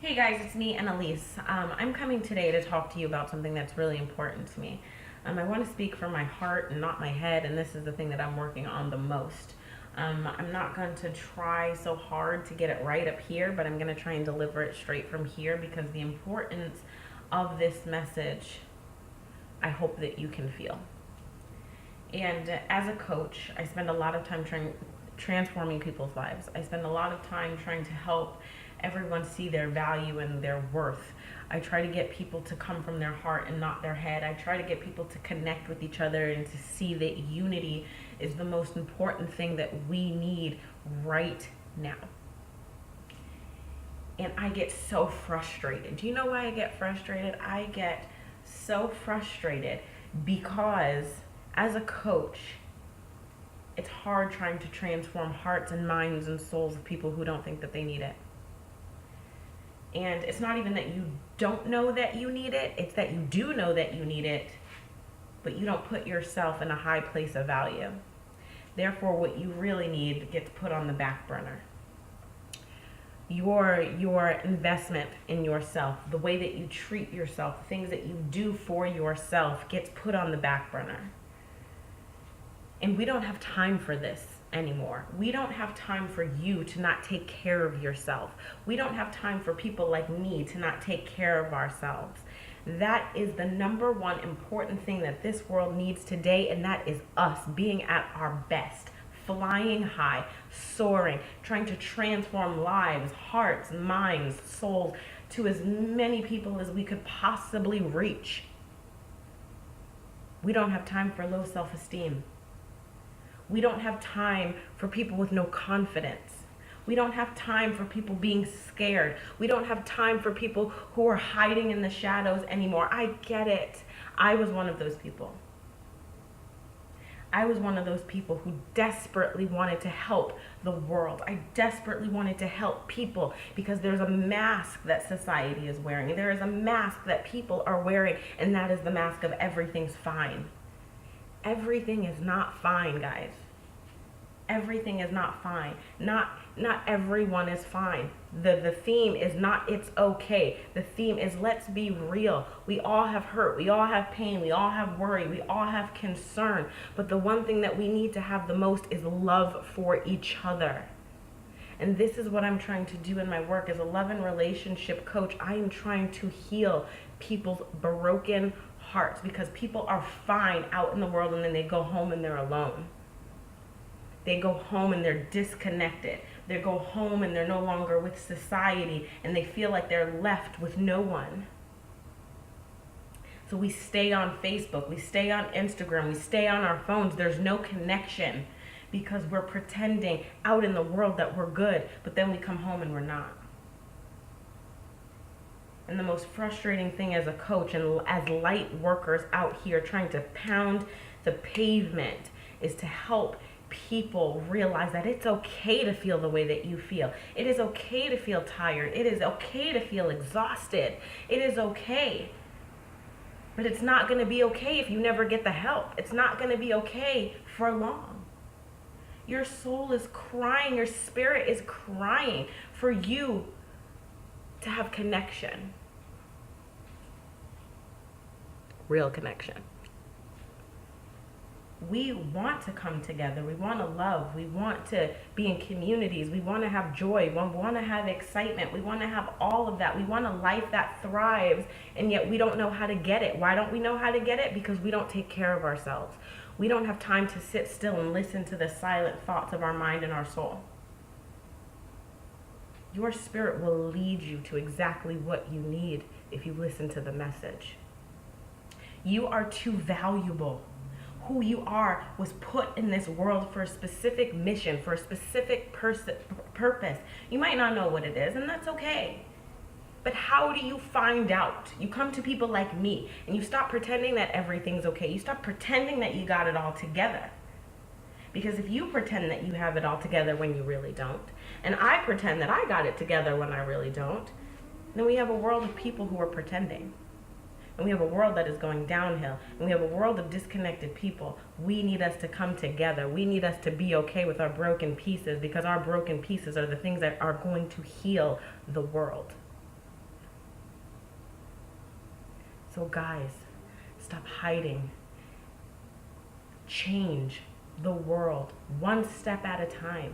Hey guys, it's me, Annalise. I'm coming today to talk to you about something that's really important to me. I want to speak from my heart and not my head, and this is the thing that I'm working on the most. I'm not going to try so hard to get it right up here, but I'm going to try and deliver it straight from here because the importance of this message, I hope that you can feel. And as a coach, I spend a lot of time transforming people's lives. I spend a lot of time trying to help everyone see their value and their worth. I try to get people to come from their heart and not their head. I try to get people to connect with each other and to see that unity is the most important thing that we need right now. And I get so frustrated. Do you know why I get frustrated? I get so frustrated because as a coach, it's hard trying to transform hearts and minds and souls of people who don't think that they need it. And it's not even that you don't know that you need it, it's that you do know that you need it, but you don't put yourself in a high place of value. Therefore, what you really need gets put on the back burner. Your investment in yourself, the way that you treat yourself, the things that you do for yourself gets put on the back burner. And we don't have time for this anymore. We don't have time for you to not take care of yourself. We don't have time for people like me to not take care of ourselves. That is the number one important thing that this world needs today, and that is us being at our best, flying high, soaring, trying to transform lives, hearts, minds, souls to as many people as we could possibly reach. We don't have time for low self-esteem. We don't have time for people with no confidence. We don't have time for people being scared. We don't have time for people who are hiding in the shadows anymore. I get it. I was one of those people. I was one of those people who desperately wanted to help the world. I desperately wanted to help people because there's a mask that society is wearing. There is a mask that people are wearing, and that is the mask of everything's fine. Everything is not fine, guys. Everything is not fine. Not everyone is fine. The theme is not it's okay. The theme is let's be real. We all have hurt. We all have pain. We all have worry. We all have concern. But the one thing that we need to have the most is love for each other. And this is what I'm trying to do in my work as a love and relationship coach. I am trying to heal people's broken hearts because people are fine out in the world and then they go home and they're alone. They go home and they're disconnected. They go home and they're no longer with society and they feel like they're left with no one. So we stay on Facebook, we stay on Instagram, we stay on our phones. There's no connection because we're pretending out in the world that we're good, but then we come home and we're not. And the most frustrating thing as a coach and as light workers out here trying to pound the pavement is to help people realize that it's okay to feel the way that you feel. It is okay to feel tired. It is okay to feel exhausted. It is okay. But it's not going to be okay if you never get the help. It's not going to be okay for long. Your soul is crying. Your spirit is crying for you to have connection. Real connection. We want to come together. We want to love. We want to be in communities. We want to have joy. We want to have excitement. We want to have all of that. We want a life that thrives, and yet we don't know how to get it. Why don't we know how to get it? Because we don't take care of ourselves. We don't have time to sit still and listen to the silent thoughts of our mind and our soul. Your spirit will lead you to exactly what you need if you listen to the message. You are too valuable. Who you are was put in this world for a specific mission, for a specific purpose. You might not know what it is, and that's okay. But how do you find out? You come to people like me, and you stop pretending that everything's okay. You stop pretending that you got it all together. Because if you pretend that you have it all together when you really don't, and I pretend that I got it together when I really don't, then we have a world of people who are pretending. And we have a world that is going downhill. And we have a world of disconnected people. We need us to come together. We need us to be okay with our broken pieces because our broken pieces are the things that are going to heal the world. So guys, stop hiding. Change the world one step at a time.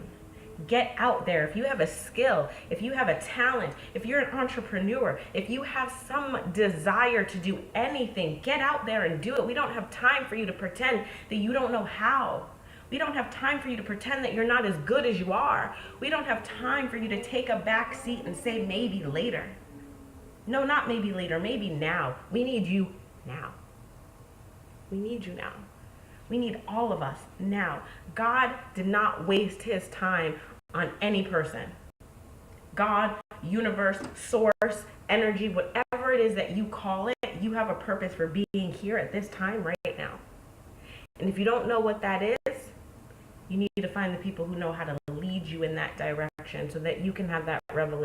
Get out there. If you have a skill, if you have a talent, if you're an entrepreneur, if you have some desire to do anything, get out there and do it. We don't have time for you to pretend that you don't know how. We don't have time for you to pretend that you're not as good as you are. We don't have time for you to take a back seat and say maybe later. No, not maybe later, maybe now. We need you now. We need you now. We need all of us now. God did not waste his time on any person. God, universe, source, energy, whatever it is that you call it, you have a purpose for being here at this time right now. And if you don't know what that is, you need to find the people who know how to lead you in that direction so that you can have that revelation